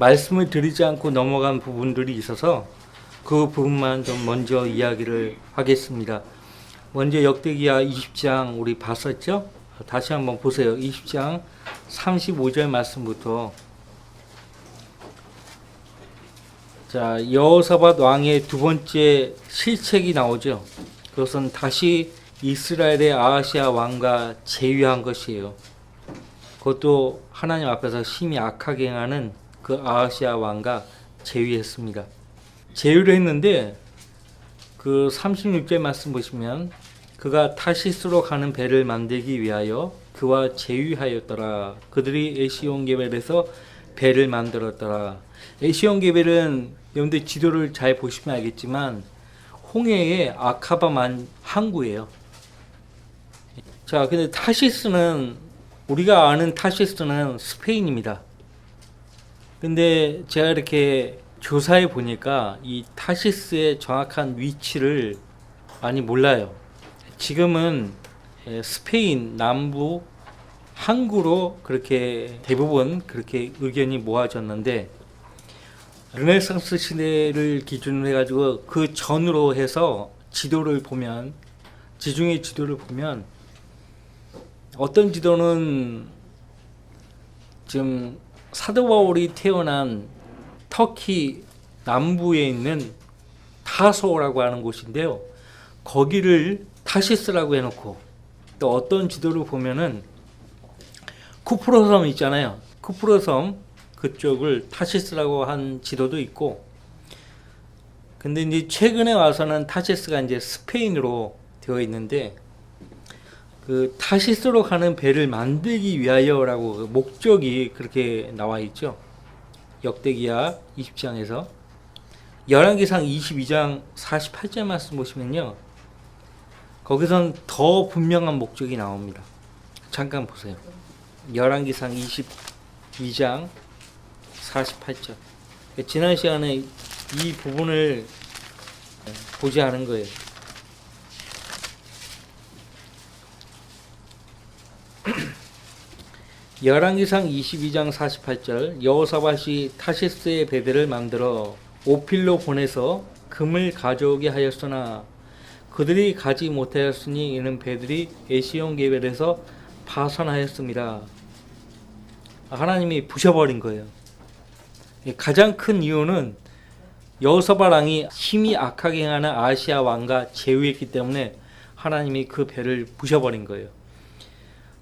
말씀을 드리지 않고 넘어간 부분들이 있어서 그 부분만 좀 먼저 이야기를 하겠습니다. 먼저 역대기야 20장 우리 봤었죠? 다시 한번 보세요. 20장 35절 말씀부터. 자, 여호사밧 왕의 두 번째 실책이 나오죠. 그것은 다시 이스라엘의 아하시아 왕과 제위한 것이에요. 그것도 하나님 앞에서 심히 악하게 행하는 그 아하시아 왕과 제위했습니다. 제위를 했는데 그 36절 말씀 보시면 그가 타시스로 가는 배를 만들기 위하여 그와 제위하였더라. 그들이 에시온게벨에서 배를 만들었더라. 에시온게벨은 여러분들 지도를 잘 보시면 알겠지만 홍해의 아카바만 항구예요. 자, 근데 타시스는 우리가 아는 타시스는 스페인입니다. 근데 제가 이렇게 조사해 보니까 이 타시스의 정확한 위치를 많이 몰라요. 지금은 스페인 남부 항구로 그렇게 대부분 그렇게 의견이 모아졌는데 르네상스 시대를 기준으로 해가지고 그 전으로 해서 지도를 보면 지중해 지도를 보면 어떤 지도는 지금 사도 바울이 태어난 터키 남부에 있는 타소라고 하는 곳인데요. 거기를 타시스라고 해놓고 또 어떤 지도를 보면은 쿠프로 섬 있잖아요. 쿠프로 섬 그쪽을 타시스라고 한 지도도 있고, 근데 이제 최근에 와서는 타시스가 이제 스페인으로 되어 있는데 그 타시스로 가는 배를 만들기 위하여라고 그 목적이 그렇게 나와 있죠. 역대기야 20장에서 열왕기상 22장 48절 말씀 보시면요. 거기선 더 분명한 목적이 나옵니다. 잠깐 보세요. 열왕기상 22장 48절. 지난 시간에 이 부분을 보지 않은 거예요. 열왕기상 22장 48절. 여호사밧이 타시스의 배들을 만들어 오필로 보내서 금을 가져오게 하였으나 그들이 가지 못하였으니 이는 배들이 에시온게벨에서 파선하였습니다. 하나님이 부셔버린 거예요. 가장 큰 이유는 여호사밧 왕이 힘이 악하게 행하는 아시아 왕과 제위했기 때문에 하나님이 그 배를 부셔버린 거예요.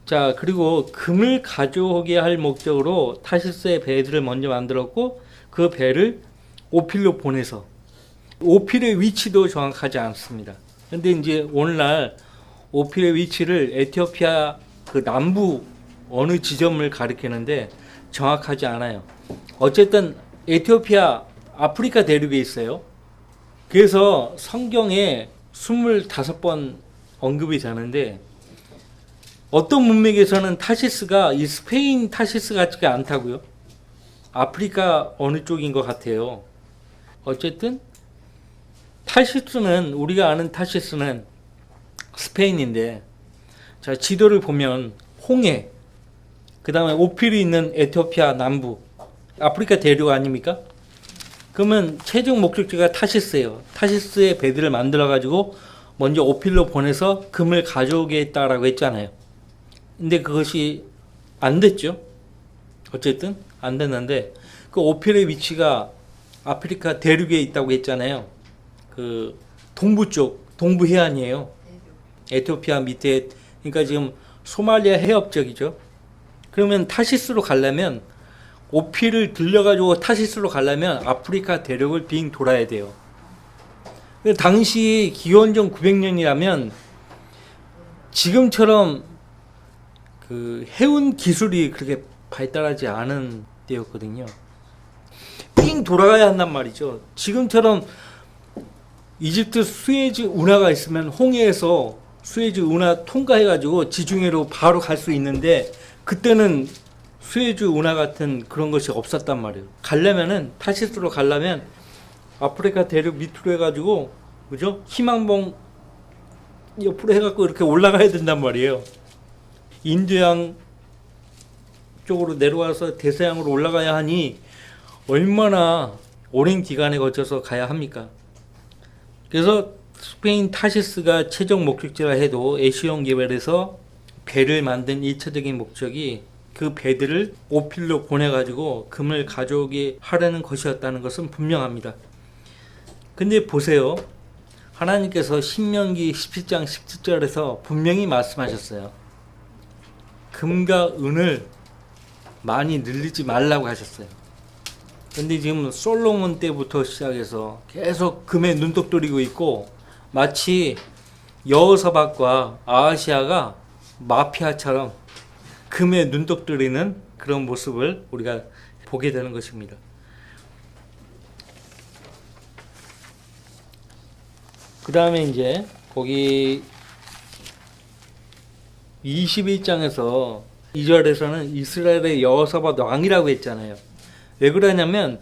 자, 그리고 금을 가져오게 할 목적으로 타시스의 배들을 먼저 만들었고 그 배를 오필로 보내서 오필의 위치도 정확하지 않습니다. 근데 이제 오늘날 오필의 위치를 에티오피아 그 남부 어느 지점을 가리키는데 정확하지 않아요. 어쨌든 에티오피아 아프리카 대륙에 있어요. 그래서 성경에 25번 언급이 되는데 어떤 문맥에서는 타시스가 이 스페인 타시스 같지가 않다고요. 아프리카 어느 쪽인 것 같아요. 어쨌든 타시스는 우리가 아는 타시스는 스페인인데, 자, 지도를 보면 홍해, 그 다음에 오필이 있는 에티오피아 남부, 아프리카 대륙 아닙니까? 그러면 최종 목적지가 타시스예요. 타시스의 배들을 만들어가지고 먼저 오필로 보내서 금을 가져오게 했다라고 했잖아요. 근데 그것이 안 됐죠. 어쨌든 안 됐는데 그 오필의 위치가 아프리카 대륙에 있다고 했잖아요. 그 동부 쪽, 동부 해안이에요. 에티오피아 밑에, 그러니까 지금 소말리아 해협 쪽이죠. 그러면 타시스로 가려면 오필을 들려가지고 타시스로 가려면 아프리카 대륙을 빙 돌아야 돼요. 당시 기원전 900년이라면 지금처럼 그 해운 기술이 그렇게 발달하지 않은 때였거든요. 빙 돌아가야 한단 말이죠. 지금처럼 이집트 수에즈 운하가 있으면 홍해에서 수에즈 운하 통과해가지고 지중해로 바로 갈 수 있는데 그때는 수에즈 운하 같은 그런 것이 없었단 말이에요. 가려면은 타시스로 가려면 아프리카 대륙 밑으로 해가지고 그죠? 희망봉 옆으로 해갖고 이렇게 올라가야 된단 말이에요. 인도양 쪽으로 내려와서 대서양으로 올라가야 하니 얼마나 오랜 기간에 거쳐서 가야 합니까? 그래서 스페인 타시스가 최종 목적지라 해도 에시온 개발에서 배를 만든 1차적인 목적이 그 배들을 오필로 보내가지고 금을 가져오게 하려는 것이었다는 것은 분명합니다. 근데 보세요. 하나님께서 신명기 17장 17절에서 분명히 말씀하셨어요. 금과 은을 많이 늘리지 말라고 하셨어요. 근데 지금 솔로몬 때부터 시작해서 계속 금에 눈독 들이고 있고, 마치 여호사밧과 아하시아가 마피아처럼 금에 눈독 들이는 그런 모습을 우리가 보게 되는 것입니다. 그 다음에 이제 거기 21장에서 2절에서는 이스라엘의 여호사밧 왕이라고 했잖아요. 왜 그러냐면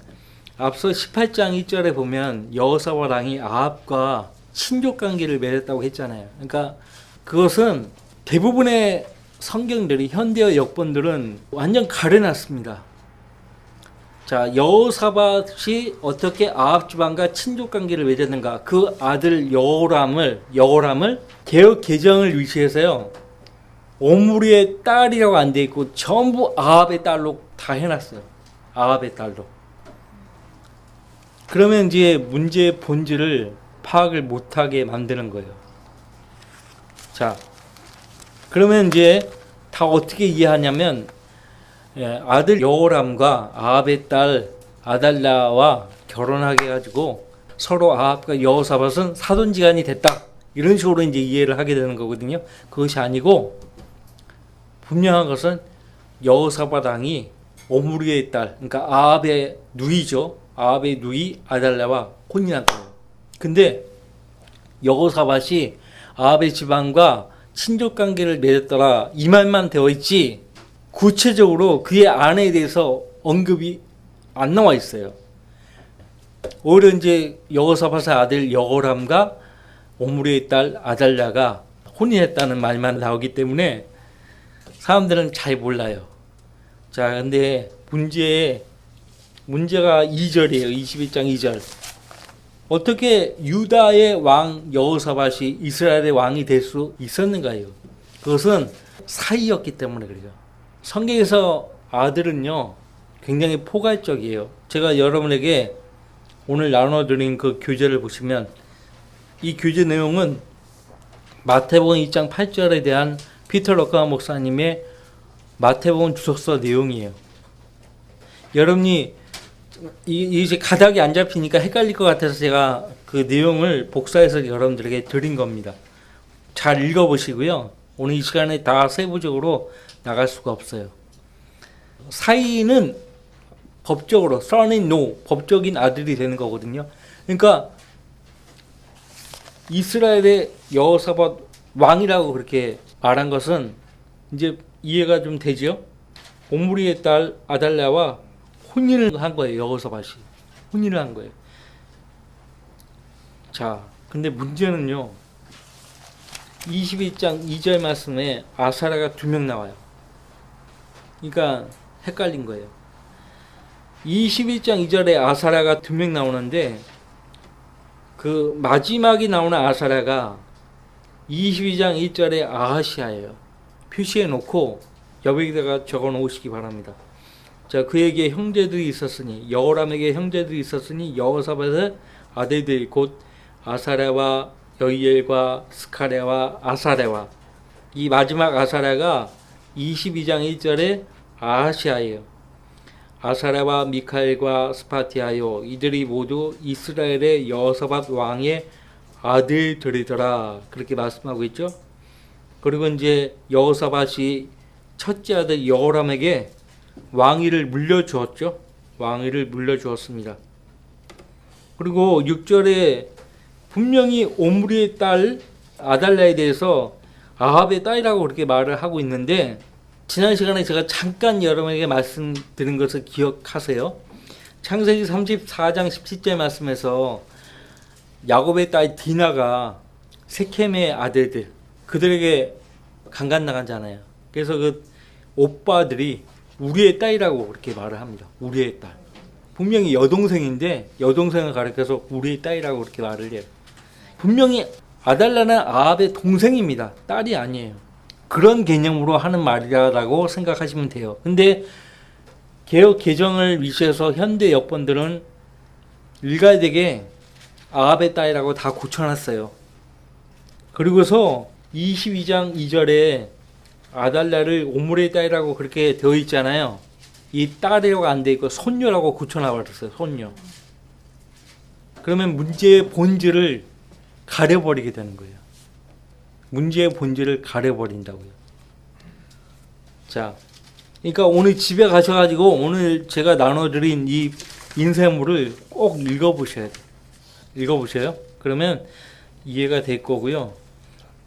앞서 18장 1절에 보면 여호사밧 왕이 아합과 친족 관계를 맺었다고 했잖아요. 그러니까 그것은 대부분의 성경들이, 현대어 역본들은 완전 가려놨습니다. 자, 여호사밧이 어떻게 아합 집안과 친족 관계를 맺었는가? 그 아들 여호람을 개혁 개정을 위시해서요, 오므리의 딸이라고 안 돼 있고 전부 아합의 딸로 다 해놨어요. 아합의 딸로. 그러면 이제 문제의 본질을 파악을 못하게 만드는 거예요. 자, 그러면 이제 다 어떻게 이해하냐면, 아들 여호람과 아합의 딸 아달랴와 결혼하게 해가지고 서로 아합과 여호사밧은 사돈지간이 됐다, 이런 식으로 이제 이해를 하게 되는 거거든요. 그것이 아니고 분명한 것은 여호사밧 왕이 오므리의 딸, 그러니까 아합의 누이죠. 아합의 누이 아달랴와 혼인한 거예요. 근데 여호사밧이 아합의 집안과 친족 관계를 맺었더라, 이 말만 되어 있지 구체적으로 그의 아내에 대해서 언급이 안 나와 있어요. 오히려 이제 여호사밧의 아들 여호람과 오므리의 딸 아달랴가 혼인했다는 말만 나오기 때문에 사람들은 잘 몰라요. 자, 근데 문제가 2절이에요. 21장 2절. 어떻게 유다의 왕 여호사밧이 이스라엘의 왕이 될 수 있었는가요? 그것은 사이였기 때문에 그래요. 성경에서 아들은요, 굉장히 포괄적이에요. 제가 여러분에게 오늘 나눠드린 그 교재를 보시면 이 교재 내용은 마태복음 2장 8절에 대한 피터 럭카 목사님의 마태복음 주석서 내용이에요. 여러분이 이제 가닥이 안 잡히니까 헷갈릴 것 같아서 제가 그 내용을 복사해서 여러분들에게 드린 겁니다. 잘 읽어보시고요. 오늘 이 시간에 다 세부적으로 나갈 수가 없어요. 사이는 법적으로 son-in-law, 법적인 아들이 되는 거거든요. 그러니까 이스라엘의 여호사밧 왕이라고 그렇게 말한 것은 이제 이해가 좀 되죠. 오므리의 딸 아달랴와 혼인을 한 거예요. 여호사밧이 혼인을 한 거예요. 자, 근데 문제는요, 22장 2절 말씀에 아사랴가 2명 나와요. 그러니까 헷갈린 거예요. 21장 2절에 아사랴가 2명 나오는데 그 마지막에 나오는 아사랴가 22장 1절에 아하시아예요. 표시해 놓고 여기다가 적어 놓으시기 바랍니다. 자, 그에게 형제들이 있었으니, 여호람에게 형제들이 있었으니 여호사밧의 아들들 곧 아사랴와 여이엘과 스가랴와 아사랴와, 이 마지막 아사랴가 22장 1절에 아하시아예요. 아사랴와 미카엘과 스파티아요, 이들이 모두 이스라엘의 여호사밧 왕의 아들들이더라, 그렇게 말씀하고 있죠. 그리고 이제 여호사밧이 첫째 아들 여호람에게 왕위를 물려주었죠. 왕위를 물려주었습니다. 그리고 6절에 분명히 오므리의 딸 아달랴에 대해서 아합의 딸이라고 그렇게 말을 하고 있는데, 지난 시간에 제가 잠깐 여러분에게 말씀드린 것을 기억하세요. 창세기 34장 17절 말씀에서 야곱의 딸 디나가 세켐의 아들들, 그들에게 강간당하잖아요. 그래서 그 오빠들이 우리의 딸이라고 그렇게 말을 합니다. 우리의 딸. 분명히 여동생인데 여동생을 가리켜서 우리의 딸이라고 그렇게 말을 해요. 분명히 아달랴는 아합의 동생입니다. 딸이 아니에요. 그런 개념으로 하는 말이라고 생각하시면 돼요. 근데 개혁 개정을 위시해서 현대 역본들은 일가되게 아합의 딸이라고 다 고쳐놨어요. 그리고서 22장 2절에 아달랴를 오므리의 딸이라고 그렇게 되어 있잖아요. 이 딸이라고 안 돼 있고 손녀라고 고쳐놔버렸어요. 손녀. 그러면 문제의 본질을 가려버리게 되는 거예요. 문제의 본질을 가려버린다고요. 자, 그러니까 오늘 집에 가셔가지고 오늘 제가 나눠드린 이 인쇄물을 꼭 읽어보셔야 돼요. 읽어보세요. 그러면 이해가 될 거고요.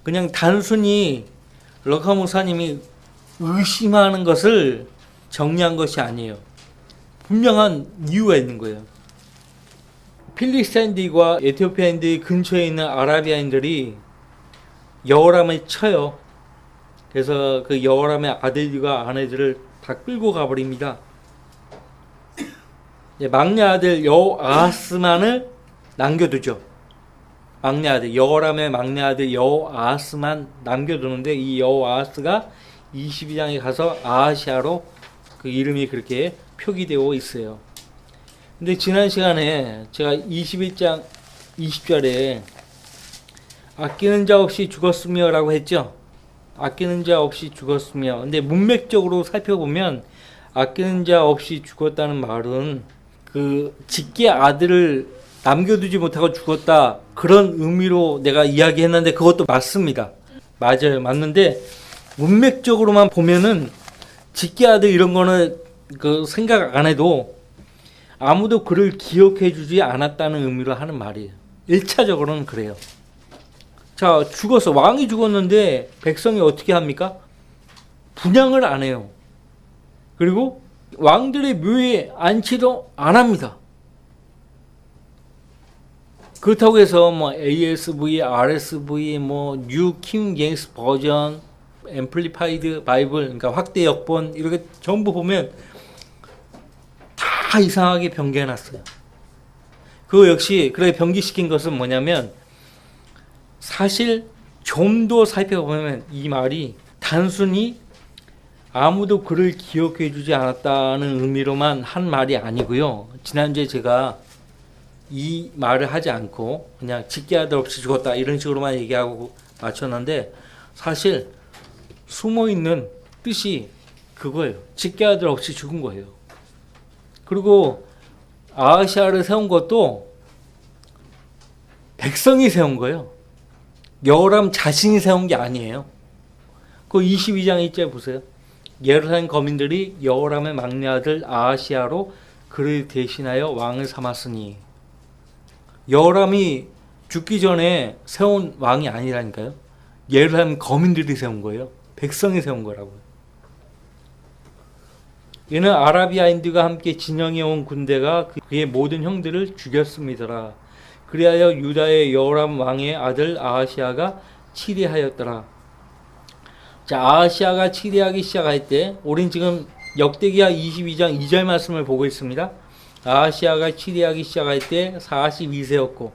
그냥 단순히 럭하 목사님이 의심하는 것을 정리한 것이 아니에요. 분명한 이유가 있는 거예요. 필리스타인들과 에티오피아인들 근처에 있는 아라비아인들이 여호람을 쳐요. 그래서 그 여호람의 아들과 아내들을 다 끌고 가버립니다. 막내 아들 여호아하스만을 남겨두죠. 막내 아들 여호람의 막내 아들 여호아하스만 남겨두는데 이 여호아하스가 22장에 가서 아하시아로 그 이름이 그렇게 표기되어 있어요. 근데 지난 시간에 제가 21장 20절에 아끼는 자 없이 죽었으며 라고 했죠. 아끼는 자 없이 죽었으며. 근데 문맥적으로 살펴보면 아끼는 자 없이 죽었다는 말은 그 직계 아들을 남겨두지 못하고 죽었다 그런 의미로 내가 이야기했는데 그것도 맞습니다. 맞아요. 맞는데 문맥적으로만 보면은 직계 아들 이런 거는 그 생각 안 해도 아무도 그를 기억해 주지 않았다는 의미로 하는 말이에요. 1차적으로는 그래요. 자, 죽었어. 왕이 죽었는데 백성이 어떻게 합니까? 분향을 안 해요. 그리고 왕들의 묘에 앉지도 안 합니다. 그렇다고 해서 뭐 ASV, RSV, 뭐 뉴 킹 제임스 버전, 앰플리파이드 바이블, 그러니까 확대 역본 이렇게 전부 보면 다 이상하게 변개해놨어요. 그거 역시 그렇게 변기시킨 것은 뭐냐면 사실 좀 더 살펴보면 이 말이 단순히 아무도 그를 기억해 주지 않았다는 의미로만 한 말이 아니고요. 지난주에 제가 이 말을 하지 않고 그냥 직계 아들 없이 죽었다 이런 식으로만 얘기하고 마쳤는데 사실 숨어있는 뜻이 그거예요. 직계 아들 없이 죽은 거예요. 그리고 아하시아를 세운 것도 백성이 세운 거예요. 여호람 자신이 세운 게 아니에요. 그 22장 1절 보세요. 예루살렘 거민들이 여호람의 막내 아들 아하시아로 그를 대신하여 왕을 삼았으니. 여호람이 죽기 전에 세운 왕이 아니라니까요. 예루살렘 거민들이 세운 거예요. 백성이 세운 거라고요. 이는 아라비아인들과 함께 진영해 온 군대가 그의 모든 형들을 죽였음이더라. 그리하여 유다의 여호람 왕의 아들 아하시아가 치리하였더라. 자, 아하시아가 치리하기 시작할 때 우린 지금 역대기하 22장 2절 말씀을 보고 있습니다. 아하시아가 치리하기 시작할 때 42세였고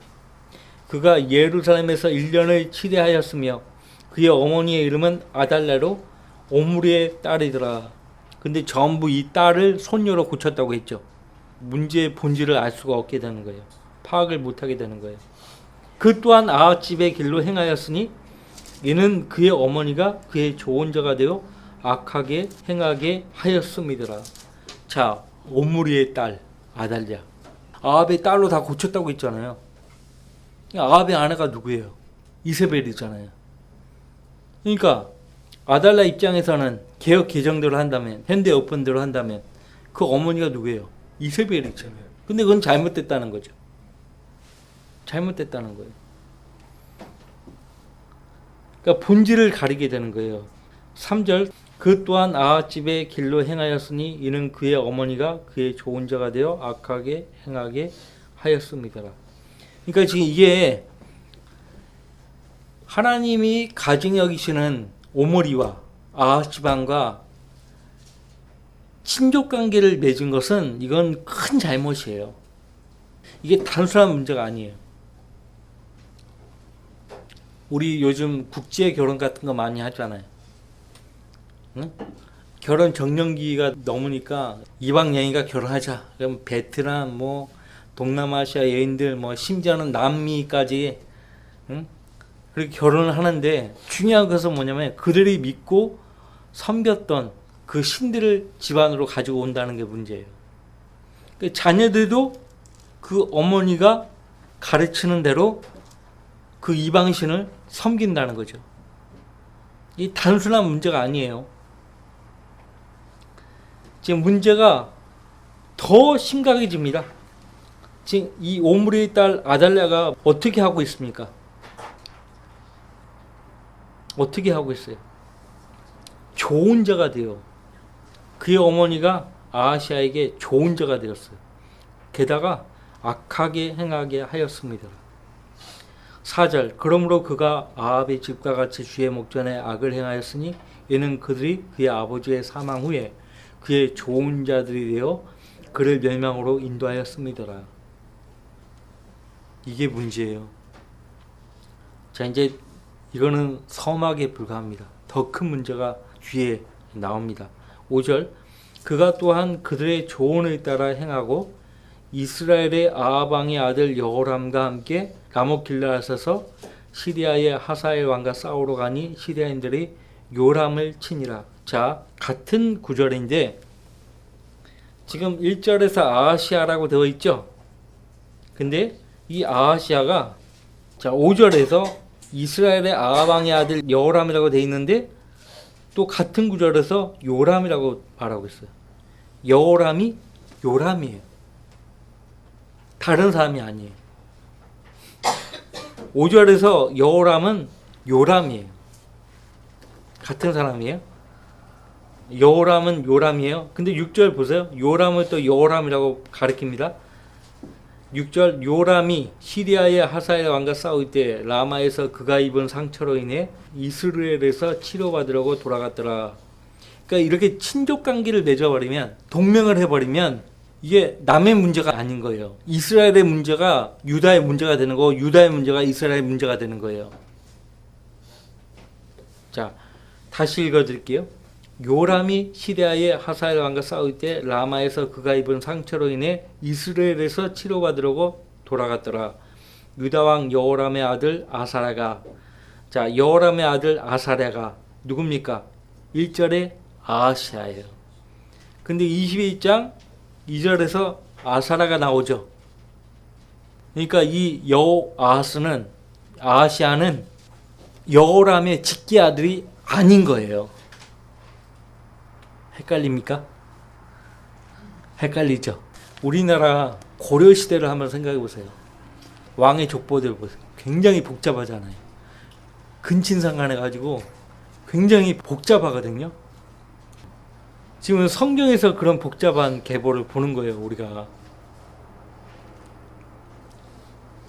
그가 예루살렘에서 1년을 치리하였으며 그의 어머니의 이름은 아달랴로 오므리의 딸이더라. 근데 전부 이 딸을 손녀로 고쳤다고 했죠. 문제의 본질을 알 수가 없게 되는 거예요. 파악을 못하게 되는 거예요. 그 또한 아합 집의 길로 행하였으니 이는 그의 어머니가 그의 조언자가 되어 악하게 행하게 하였음이더라. 자, 오므리의 딸 아달랴. 아합의 딸로 다 고쳤다고 했잖아요. 아합의 아내가 누구예요? 이세벨이잖아요. 그러니까 아달랴 입장에서는 개혁 개정대로 한다면, 현대 어폰대로 한다면 그 어머니가 누구예요? 이세벨이잖아요. 근데 그건 잘못됐다는 거죠. 잘못됐다는 거예요. 그러니까 본질을 가리게 되는 거예요. 3절 그 또한 아합 집의 길로 행하였으니 이는 그의 어머니가 그의 좋은 자가 되어 악하게 행하게 하였음이더라. 그러니까 지금 이게 하나님이 가증히 여기시는 오므리와 아합 집안과 친족 관계를 맺은 것은 이건 큰 잘못이에요. 이게 단순한 문제가 아니에요. 우리 요즘 국제 결혼 같은 거 많이 하잖아요. 응? 결혼 적령기가 넘으니까 이방 여인과 결혼하자. 그럼 베트남, 뭐 동남아시아 여인들, 뭐 심지어는 남미까지, 응? 그렇게 결혼을 하는데 중요한 것은 뭐냐면 그들이 믿고 섬겼던 그 신들을 집안으로 가지고 온다는 게 문제예요. 그 자녀들도 그 어머니가 가르치는 대로 그 이방신을 섬긴다는 거죠. 이 단순한 문제가 아니에요. 지금 문제가 더 심각해집니다. 지금 이 오므리의 딸 아달랴가 어떻게 하고 있습니까? 어떻게 하고 있어요? 좋은 자가 돼요. 그의 어머니가 아하시아에게 좋은 자가 되었어요. 게다가 악하게 행하게 하였습니다. 4절 그러므로 그가 아합의 집과 같이 주의 목전에 악을 행하였으니 이는 그들이 그의 아버지의 사망 후에 그의 좋은 자들이 되어 그를 멸망으로 인도하였습니다. 이게 문제예요. 자, 이제 이거는 서막에 불과합니다. 더 큰 문제가 뒤에 나옵니다. 5절 그가 또한 그들의 조언을 따라 행하고 이스라엘의 아합 왕의 아들 여호람과 함께 라못 길라앗에서 시리아의 하사엘 왕과 싸우러 가니 시리아인들이 요람을 치니라. 자, 같은 구절인데 지금 1절에서 아하시아라고 되어 있죠. 근데 이 아하시아가 자 5절에서 이스라엘의 아합 왕의 아들 여호람이라고 되어 있는데 또 같은 구절에서 요람이라고 말하고 있어요. 여호람이 요람이에요. 다른 사람이 아니에요. 5절에서 여호람은 요람이에요. 같은 사람이에요. 여호람은 요람이에요. 근데 6절 보세요. 요람을 또 여호람이라고 가리킵니다. 6절 요람이 시리아의 하사엘 왕과 싸울 때 라마에서 그가 입은 상처로 인해 이스라엘에서 치료받으려고 돌아갔더라. 그러니까 이렇게 친족 관계를 맺어버리면 동맹을 해버리면 이게 남의 문제가 아닌 거예요. 이스라엘의 문제가 유다의 문제가 되는 거고 유다의 문제가 이스라엘의 문제가 되는 거예요. 자, 다시 읽어드릴게요. 요람이 시리아의 하사엘 왕과 싸울 때 라마에서 그가 입은 상처로 인해 이스라엘에서 치료받으려고 돌아갔더라. 유다 왕 여호람의 아들 아사랴가 자 여호람의 아들 아사랴가 누굽니까? 1절에 아하시아예요. 근데 22장 2절에서 아사랴가 나오죠. 그러니까 이 아하시아는 여호람의 직계 아들이 아닌 거예요. 헷갈립니까? 헷갈리죠? 우리나라 고려시대를 한번 생각해 보세요. 왕의 족보들 보세요. 굉장히 복잡하잖아요. 근친상간해가지고 굉장히 복잡하거든요. 지금 성경에서 그런 복잡한 계보를 보는 거예요, 우리가.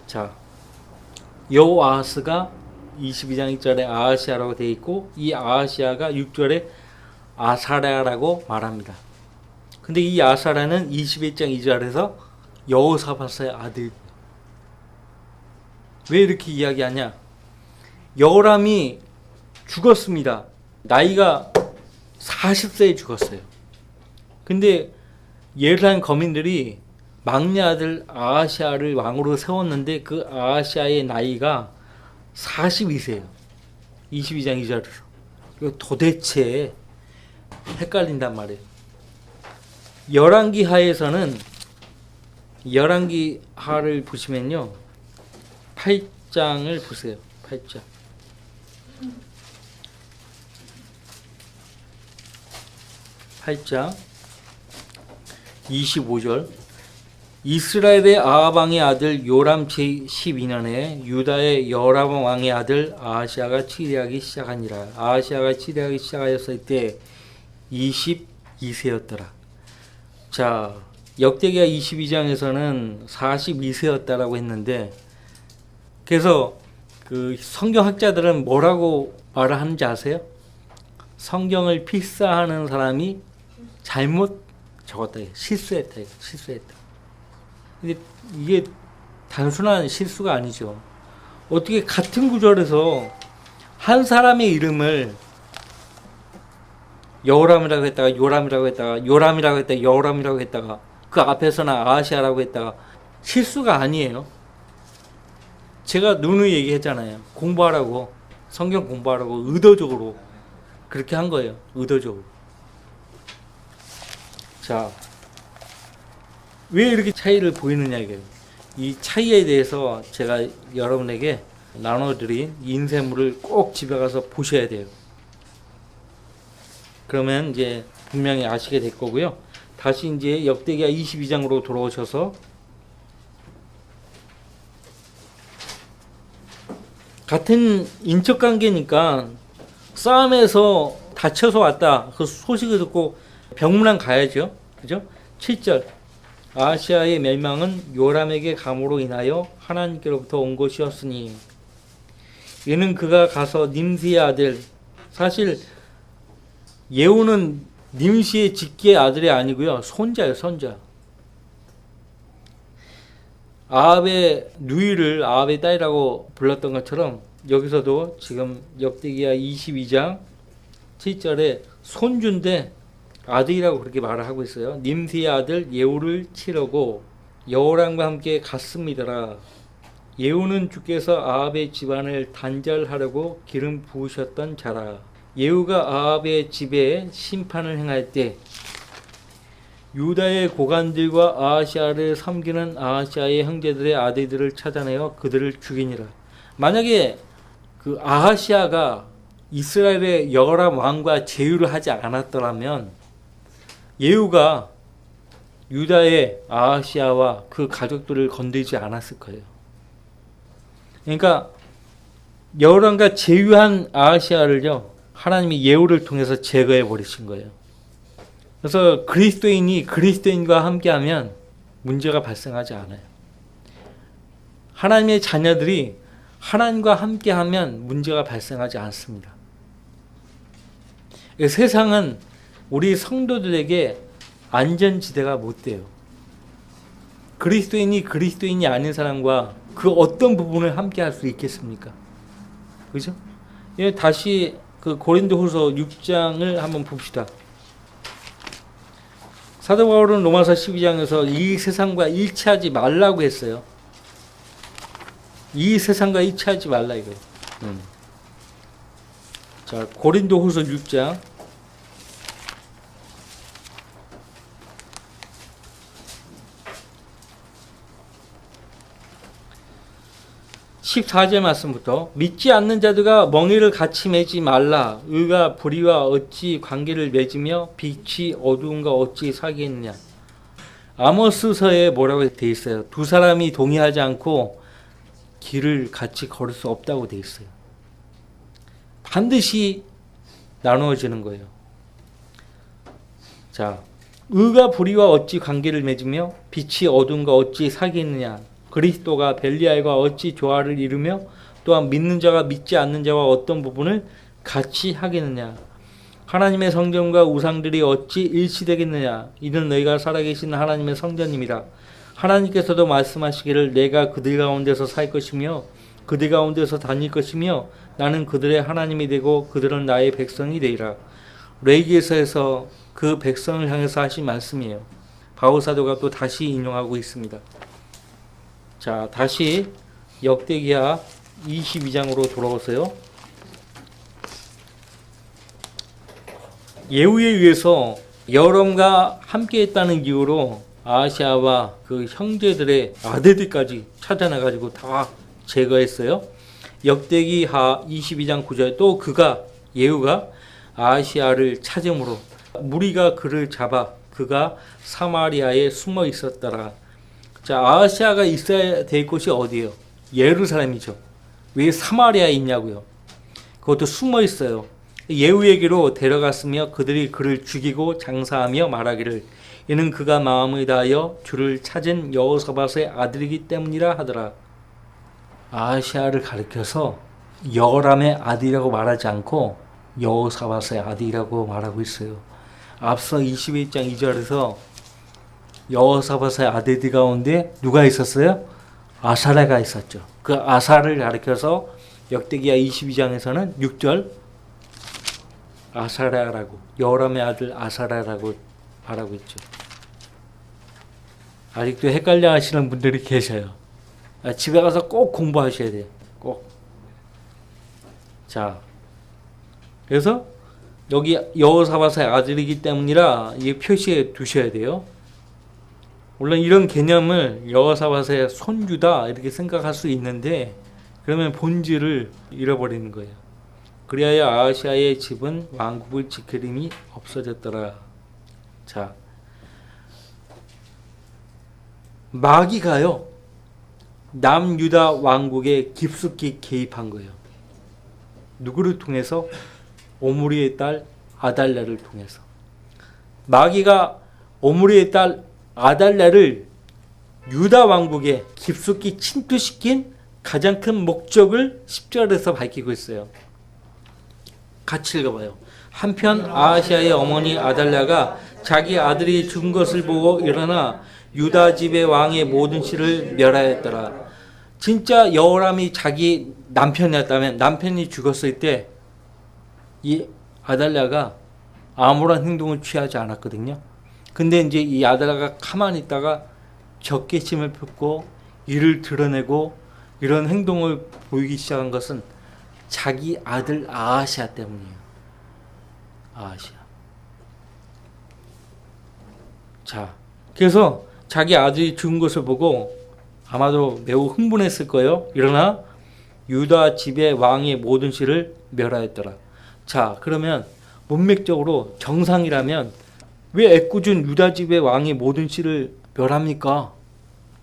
자, 여호아하스가 22장 1절에 아하시아라고 되어 있고 이 아하시아가 6절에 아사랴라고 말합니다. 근데 이 아사랴는 21장 2절에서 여호사밧의 아들. 왜 이렇게 이야기하냐? 여호람이 죽었습니다. 나이가 40세에 죽었어요. 근데 예루살렘 거민들이 막내 아들 아하시아를 왕으로 세웠는데 그 아하시아의 나이가 42세예요. 22장 2절에서. 도대체 헷갈린단 말이에요. 열왕기 하에서는 열왕기 하를 보시면요. 8장을 보세요. 8장. 8장 25절 이스라엘의 아합 왕의 아들 요람 제12년에 유다의 여호람 왕의 아들 아하시아가 치리하기 시작하니라. 아하시아가 치리하기 시작하였을 때 22세였더라. 자, 역대기하 22장에서는 42세였다라고 했는데 그래서 그 성경학자들은 뭐라고 말을 하는지 아세요? 성경을 필사하는 사람이 잘못 적었다. 실수했다. 실수했다. 근데 이게 단순한 실수가 아니죠. 어떻게 같은 구절에서 한 사람의 이름을 여호람이라고 했다가 요람이라고 했다가 요람이라고 했다가 여호람이라고 했다가 그 앞에서는 아하시아라고 했다가 실수가 아니에요. 제가 누누이 얘기했잖아요. 공부하라고, 성경 공부하라고 의도적으로 그렇게 한 거예요. 의도적으로. 자, 왜 이렇게 차이를 보이느냐 이거예요. 이 차이에 대해서 제가 여러분에게 나눠드린 인쇄물을 꼭 집에 가서 보셔야 돼요. 그러면 이제 분명히 아시게 될 거고요. 다시 이제 역대기야 22장으로 돌아오셔서 같은 인척 관계니까 싸움에서 다쳐서 왔다. 그 소식을 듣고 병문안 가야죠. 그죠? 7절. 아하시아의 멸망은 요람에게 감으로 인하여 하나님께로부터 온 것이었으니 이는 그가 가서 님시의 아들, 사실 예후는 님시의 직계의 아들이 아니고요. 손자예요. 손자. 아합의 누이를 아합의 딸이라고 불렀던 것처럼 여기서도 지금 역대기야 22장 7절에 손주인데 아들이라고 그렇게 말을 하고 있어요. 님시의 아들 예후를 치려고 여호람과 함께 갔습니다라. 예후는 주께서 아합의 집안을 단절하려고 기름 부으셨던 자라. 예후가 아합의 집에 심판을 행할 때 유다의 고관들과 아하시아를 섬기는 아하시아의 형제들의 아들들을 찾아내어 그들을 죽이니라. 만약에 그 아하시아가 이스라엘의 여호람 왕과 제휴를 하지 않았더라면 예후가 유다의 아하시아와 그 가족들을 건드리지 않았을 거예요. 그러니까 여호람과 제휴한 아하시아를요, 하나님이 예후를 통해서 제거해 버리신 거예요. 그래서 그리스도인이 그리스도인과 함께하면 문제가 발생하지 않아요. 하나님의 자녀들이 하나님과 함께하면 문제가 발생하지 않습니다. 세상은 우리 성도들에게 안전지대가 못 돼요. 그리스도인이 그리스도인이 아닌 사람과 그 어떤 부분을 함께할 수 있겠습니까? 그죠? 다시 그 고린도후서 6장을 한번 봅시다. 사도 바울은 로마서 12장에서 이 세상과 일치하지 말라고 했어요. 이 세상과 일치하지 말라 이거예요. 자, 고린도후서 6장 14절 말씀부터 믿지 않는 자들과 멍에를 같이 매지 말라. 의가 불의와 어찌 관계를 맺으며 빛이 어두움과 어찌 사귀느냐. 아모스서에 뭐라고 돼 있어요? 두 사람이 동의하지 않고 길을 같이 걸을 수 없다고 돼 있어요. 반드시 나누어지는 거예요. 자, 의가 불의와 어찌 관계를 맺으며 빛이 어두움과 어찌 사귀느냐. 그리스도가 벨리알과 어찌 조화를 이루며 또한 믿는 자가 믿지 않는 자와 어떤 부분을 같이 하겠느냐. 하나님의 성전과 우상들이 어찌 일치되겠느냐. 이는 너희가 살아계신 하나님의 성전임이라. 하나님께서도 말씀하시기를 내가 그들 가운데서 살 것이며 그들 가운데서 다닐 것이며 나는 그들의 하나님이 되고 그들은 나의 백성이 되리라. 레위기에서 그 백성을 향해서 하신 말씀이에요. 바울 사도가 또 다시 인용하고 있습니다. 자, 다시 역대기야 22장으로 돌아오세요. 예후에 의해서 여호람과 함께했다는 이유로 아하시아와 그 형제들의 아들들까지 찾아내가지고 다 제거했어요. 역대기하 22장 9절 또 예후가 아하시아를 찾음으로 무리가 그를 잡아 그가 사마리아에 숨어 있었더라. 자, 아하시아가 있어야 될 곳이 어디예요? 예루살렘이죠. 왜 사마리아에 있냐고요? 그것도 숨어 있어요. 예후에게로 데려갔으며 그들이 그를 죽이고 장사하며 말하기를 이는 그가 마음을 다하여 주를 찾은 여호사밧의 아들이기 때문이라 하더라. 아하시아를 가리켜서 여호람의 아들이라고 말하지 않고 여호사밧의 아들이라고 말하고 있어요. 앞서 21장 2절에서 여호사밧의 아들들 가운데 누가 있었어요? 아사랴가 있었죠. 그 아사를 가리켜서 역대기야 22장에서는 6절 아사랴라고, 여호람의 아들 아사랴라고 말하고 있죠. 아직도 헷갈려 하시는 분들이 계셔요. 집에 가서 꼭 공부하셔야 돼요. 꼭. 자, 그래서 여기 여호사밧의 아들이기 때문이라 이 표시해 두셔야 돼요. 물론 이런 개념을 여호사밧의 손주다 이렇게 생각할 수 있는데, 그러면 본질을 잃어버리는 거예요. 그리하여 아하시아의 집은 왕국을 지킬 힘이 없어졌더라. 자, 마귀가요 남유다 왕국에 깊숙이 개입한 거예요. 누구를 통해서? 오므리의 딸 아달랴를 통해서. 마귀가 오므리의 딸 아달랴를 유다 왕국에 깊숙이 침투시킨 가장 큰 목적을 10절에서 밝히고 있어요. 같이 읽어봐요. 한편 아하시아의 어머니 아달랴가 자기 아들이 죽은 것을 보고 일어나 유다 집의 왕의 모든 씨를 멸하였더라. 진짜 여호람이 자기 남편이었다면, 남편이 죽었을 때 이 아달랴가 아무런 행동을 취하지 않았거든요. 근데 이제 이 아달랴가 가만히 있다가 적개심을 폈고 이를 드러내고 이런 행동을 보이기 시작한 것은 자기 아들 아하시아 때문이에요. 아하시아. 자, 그래서 자기 아들이 죽은 것을 보고 아마도 매우 흥분했을 거예요. 일어나 유다 집의 왕의 모든 씨를 멸하였더라. 자, 그러면 문맥적으로 정상이라면 왜 애꿎은 유다 집의 왕의 모든 씨를 멸합니까?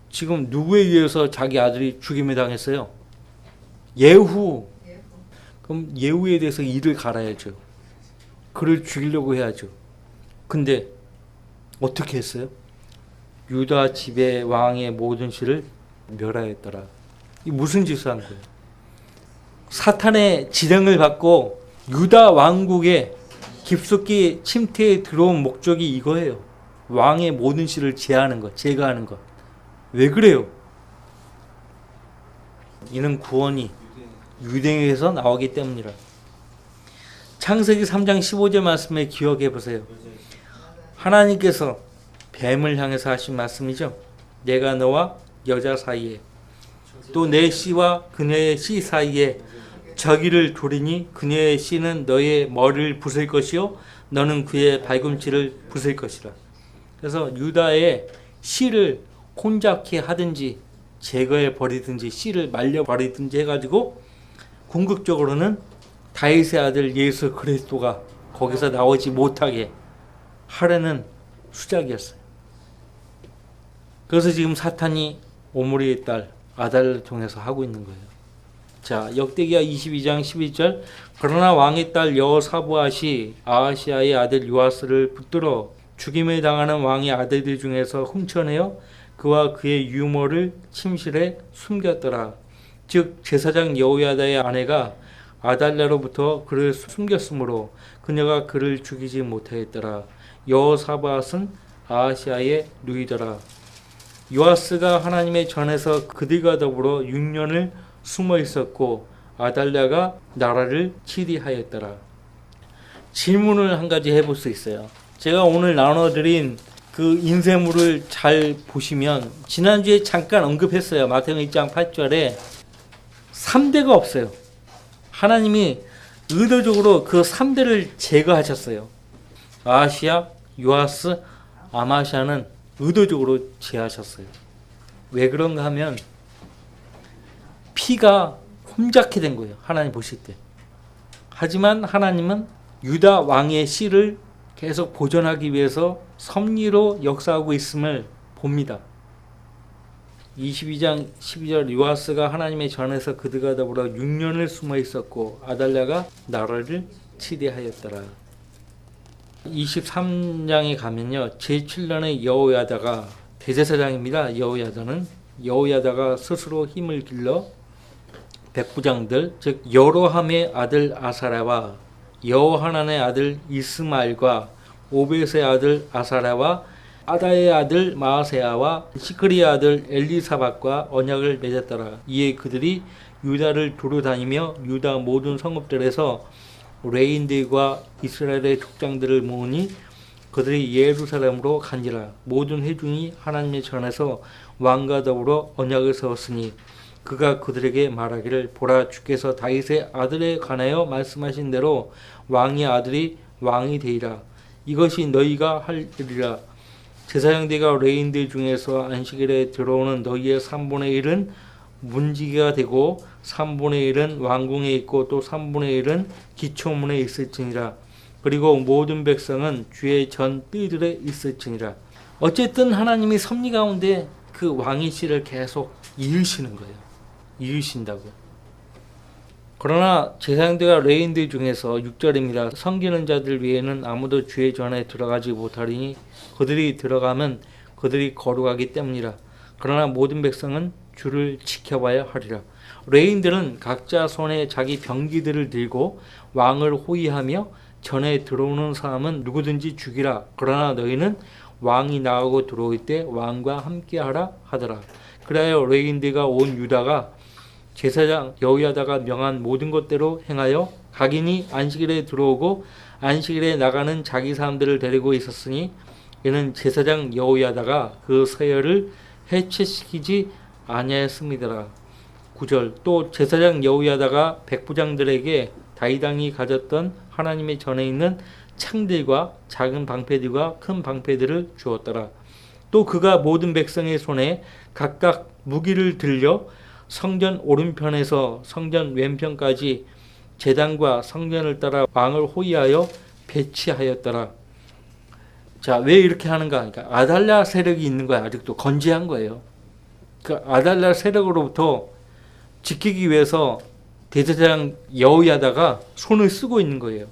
지금 누구에 의해서 자기 아들이 죽임을 당했어요? 예후. 그럼 예후에 대해서 이를 갈아야죠. 그를 죽이려고 해야죠. 근데 어떻게 했어요? 유다 집의 왕의 모든 씨를 멸하였더라. 이 무슨 짓을 한 거예요? 사탄의 지령을 받고 유다 왕국에 깊숙이 침투해 들어온 목적이 이거예요. 왕의 모든 씨를 제하는 것, 제거하는 것. 왜 그래요? 이는 구원이 유대에서 나오기 때문이라. 창세기 3장 15절 말씀에 기억해 보세요. 하나님께서 뱀을 향해서 하신 말씀이죠. 내가 너와 여자 사이에 또 내 씨와 그녀의 씨 사이에 저기를 두리니 그녀의 씨는 너의 머리를 부술 것이요 너는 그의 발꿈치를 부술 것이라. 그래서 유다의 씨를 혼잡케 하든지 제거해 버리든지 씨를 말려 버리든지 해가지고 궁극적으로는 다윗의 아들 예수 그리스도가 거기서 나오지 못하게 하려는 수작이었어요. 그래서 지금 사탄이 오므리의 딸 아달을 통해서 하고 있는 거예요. 자, 역대기야 22장 12절 그러나 왕의 딸 여호사밧이 아하시아의 아들 요아스를 붙들어 죽임을 당하는 왕의 아들들 중에서 훔쳐내어 그와 그의 유모를 침실에 숨겼더라. 즉 제사장 여호야다의 아내가 아달랴로부터 그를 숨겼으므로 그녀가 그를 죽이지 못하였더라. 여호사밧은 아하시아의 누이더라. 요아스가 하나님의 전에서 그들과 더불어 6년을 숨어 있었고 아달랴가 나라를 치리하였더라. 질문을 한 가지 해볼 수 있어요. 제가 오늘 나눠드린 그 인쇄물을 잘 보시면 지난주에 잠깐 언급했어요. 마태복음 1장 8절에 3대가 없어요. 하나님이 의도적으로 그 3대를 제거하셨어요. 아하시아, 요아스, 아마시아는 의도적으로 제하셨어요. 왜 그런가 하면 피가 혼잡게 된 거예요. 하나님 보실 때. 하지만 하나님은 유다 왕의 씨를 계속 보존하기 위해서 섭리로 역사하고 있음을 봅니다. 22장 12절 요아스가 하나님의 전에서 그들과 더불어 6년을 숨어 있었고 아달랴가 나라를 치리하였더라. 23장에 가면요. 제7년의 여호야다가 대제사장입니다. 여호야다가 스스로 힘을 길러 백부장들 즉 여로함의 아들 아사랴와 여호하난의 아들 이스마엘과 오벳의 아들 아사랴와 아다의 아들 마아세야와 시크리의 아들 엘리사밧과 언약을 맺었더라. 이에 그들이 유다를 두루 다니며 유다 모든 성읍들에서 레인들과 이스라엘의 족장들을 모으니 그들이 예루살렘으로 간지라. 모든 회중이 하나님의 전에서 왕과 더불어 언약을 세웠으니 그가 그들에게 말하기를 보라 주께서 다윗의 아들에 관하여 말씀하신 대로 왕의 아들이 왕이 되리라. 이것이 너희가 할 일이라. 제사장들과 레인들 중에서 안식일에 들어오는 너희의 3분의 1은 문지기가 되고 3분의 1은 왕궁에 있고 또 3분의 1은 기초문에 있을지니라. 그리고 모든 백성은 주의 전 뜰들에 있을지니라. 어쨌든 하나님이 섭리 가운데 그 왕의 씨를 계속 이으시는 거예요. 이으신다고. 그러나 제사장들과 레인들 중에서 6절입니다. 섬기는 자들 외에는 아무도 주의 전에 들어가지 못하리니 그들이 들어가면 그들이 거룩하기 때문이라. 그러나 모든 백성은 주를 지켜봐야 하리라. 레인들은 각자 손에 자기 병기들을 들고 왕을 호위하며 전에 들어오는 사람은 누구든지 죽이라. 그러나 너희는 왕이 나가고 들어올 때 왕과 함께하라 하더라. 그래야 레인들과 온 유다가 제사장 여호야다가 명한 모든 것대로 행하여 각인이 안식일에 들어오고 안식일에 나가는 자기 사람들을 데리고 있었으니 이는 제사장 여호야다가 그 서열을 해체시키지 아니하였습니다. 9절 또 제사장 여호야다가 백부장들에게 다윗 왕이 가졌던 하나님의 전에 있는 창들과 작은 방패들과 큰 방패들을 주었더라. 또 그가 모든 백성의 손에 각각 무기를 들려 성전 오른편에서 성전 왼편까지 제단과 성전을 따라 왕을 호위하여 배치하였더라. 자, 왜 이렇게 하는가? 그러니까 아달랴 세력이 있는 거야. 아직도 건재한 거예요. 그 아달랴 세력으로부터 지키기 위해서 대제사장 여호야다가 손을 쓰고 있는 거예요.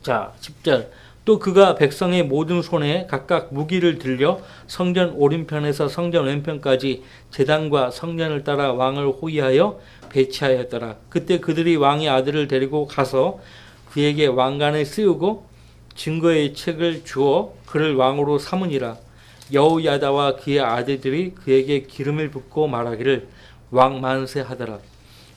자, 10절 또 그가 백성의 모든 손에 각각 무기를 들려 성전 오른편에서 성전 왼편까지 제단과 성전을 따라 왕을 호위하여 배치하였더라. 그때 그들이 왕의 아들을 데리고 가서 그에게 왕관을 씌우고 증거의 책을 주어 그를 왕으로 삼으니라. 여호야다와 그의 아들들이 그에게 기름을 붓고 말하기를 왕 만세 하더라.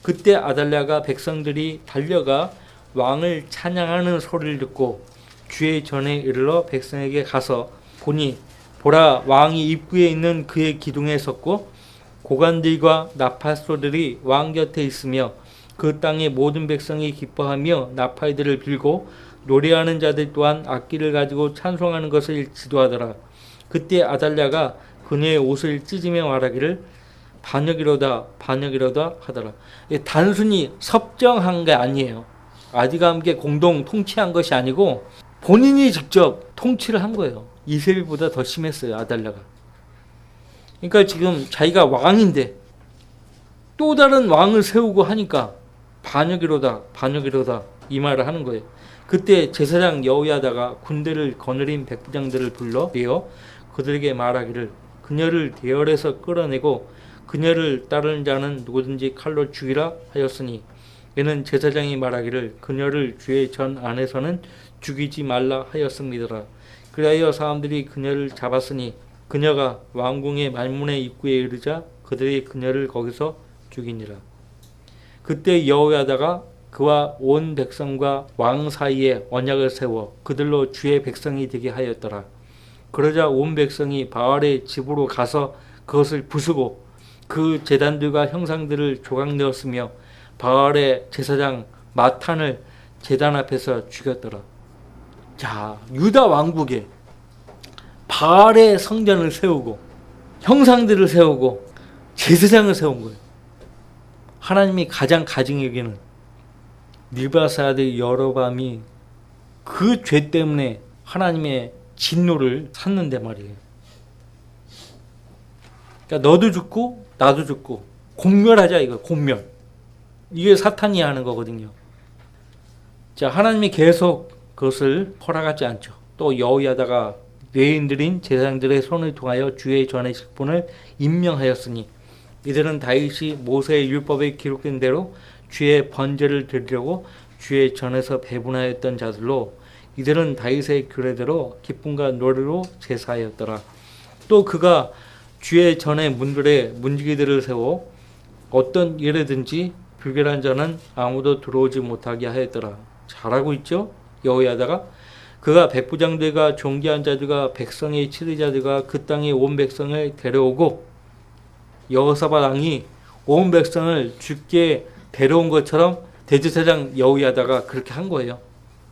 그때 아달랴가 백성들이 달려가 왕을 찬양하는 소리를 듣고 주의 전에 이르러 백성에게 가서 보니 보라 왕이 입구에 있는 그의 기둥에 섰고 고관들과 나팔소들이 왕 곁에 있으며 그 땅의 모든 백성이 기뻐하며 나팔들을 빌고 노래하는 자들 또한 악기를 가지고 찬송하는 것을 지도하더라. 그때 아달랴가 그녀의 옷을 찢으며 말하기를 반역이로다 반역이로다 하더라. 단순히 섭정한 게 아니에요. 아디가 함께 공동 통치한 것이 아니고 본인이 직접 통치를 한 거예요. 이세벨보다 더 심했어요. 아달랴가. 그러니까 지금 자기가 왕인데 또 다른 왕을 세우고 하니까 반역이로다 반역이로다 이 말을 하는 거예요. 그때 제사장 여호야다가 군대를 거느린 백부장들을 불러 내어 그들에게 말하기를 그녀를 대열에서 끌어내고 그녀를 따르는 자는 누구든지 칼로 죽이라 하였으니 이는 제사장이 말하기를 그녀를 주의 전 안에서는 죽이지 말라 하였습니다. 그리하여 사람들이 그녀를 잡았으니 그녀가 왕궁의 말문의 입구에 이르자 그들이 그녀를 거기서 죽이니라. 그때 여호야다가 그와 온 백성과 왕 사이에 언약을 세워 그들로 주의 백성이 되게 하였더라. 그러자 온 백성이 바알의 집으로 가서 그것을 부수고 그 제단들과 형상들을 조각내었으며 바알의 제사장 마탄을 제단 앞에서 죽였더라. 자, 유다 왕국에 바알의 성전을 세우고 형상들을 세우고 제사장을 세운 거예요. 하나님이 가장 가증 여기는 느바스 아들 여로밤이 그 죄 때문에 하나님의 진노를 샀는데 말이에요. 그러니까 너도 죽고 나도 죽고 공멸하자 이거 공멸. 이게 사탄이 하는 거거든요. 자, 하나님이 계속 그것을 허락하지 않죠. 또 여호야다가 뇌인들인 제사장들의 손을 통하여 주의 전의 식분을 임명하였으니 이들은 다윗이 모세의 율법에 기록된 대로 주의 번제를 드리려고 주의 전에서 배분하였던 자들로 이들은 다윗의 규례대로 기쁨과 노래로 제사하였더라. 또 그가 주의 전에 문들에 문지기들을 세워 어떤 일에든지 불결한 자는 아무도 들어오지 못하게 하였더라. 잘하고 있죠? 여호야다가 그가 백부장들과 존귀한 자들과 백성의 치리자들과 그 땅의 온 백성을 데려오고 여호사밧 왕이 온 백성을 주께 데려온 것처럼 대제사장 여호야다가 그렇게 한 거예요.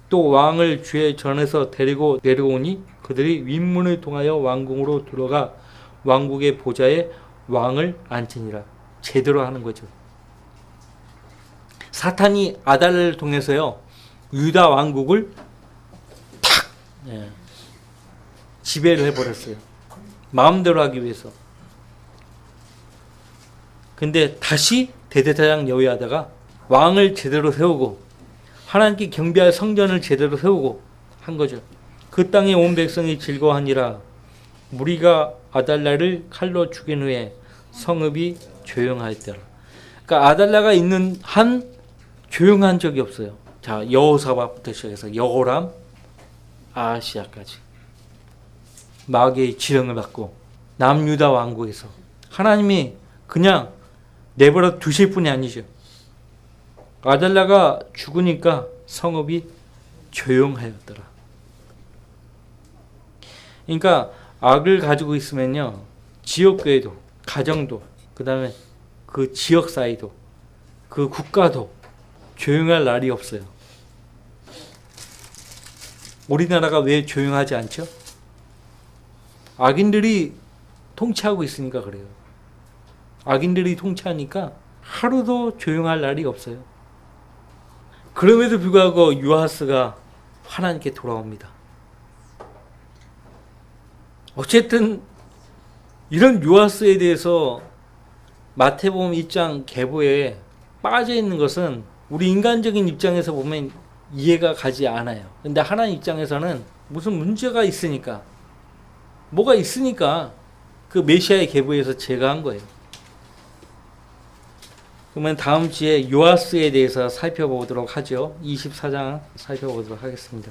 또 왕을 주의 전에서 데리고 내려오니 그들이 윗문을 통하여 왕궁으로 들어가 왕국의 보좌에 왕을 앉히니라. 제대로 하는 거죠. 사탄이 아달랴를 통해서요 유다 왕국을 탁 지배를 해버렸어요. 마음대로 하기 위해서. 근데 다시 대제사장 여호야다가 왕을 제대로 세우고 하나님께 경배할 성전을 제대로 세우고 한 거죠. 그 땅의 온 백성이 즐거워하니라. 무리가 아달랴를 칼로 죽인 후에 성읍이 조용하였더라. 그러니까 아달랴가 있는 한 조용한 적이 없어요. 자, 여호사밧부터 시작해서 여호람, 아하시야까지 마귀의 지령을 받고 남유다 왕국에서 하나님이 그냥 내버려 두실 뿐이 아니죠. 아달랴가 죽으니까 성읍이 조용하였더라. 그러니까 악을 가지고 있으면요 지역교회도 가정도 그 다음에 그 지역 사이도 그 국가도 조용할 날이 없어요. 우리나라가 왜 조용하지 않죠? 악인들이 통치하고 있으니까 그래요. 악인들이 통치하니까 하루도 조용할 날이 없어요. 그럼에도 불구하고 요아스가 하나님께 돌아옵니다. 어쨌든 이런 요아스에 대해서 마태복음 1장 계보에 빠져 있는 것은 우리 인간적인 입장에서 보면 이해가 가지 않아요. 근데 하나님 입장에서는 무슨 문제가 있으니까 뭐가 있으니까 그 메시아의 계보에서 제거한 거예요. 그러면 다음 주에 요아스에 대해서 살펴보도록 하죠. 24장 살펴보도록 하겠습니다.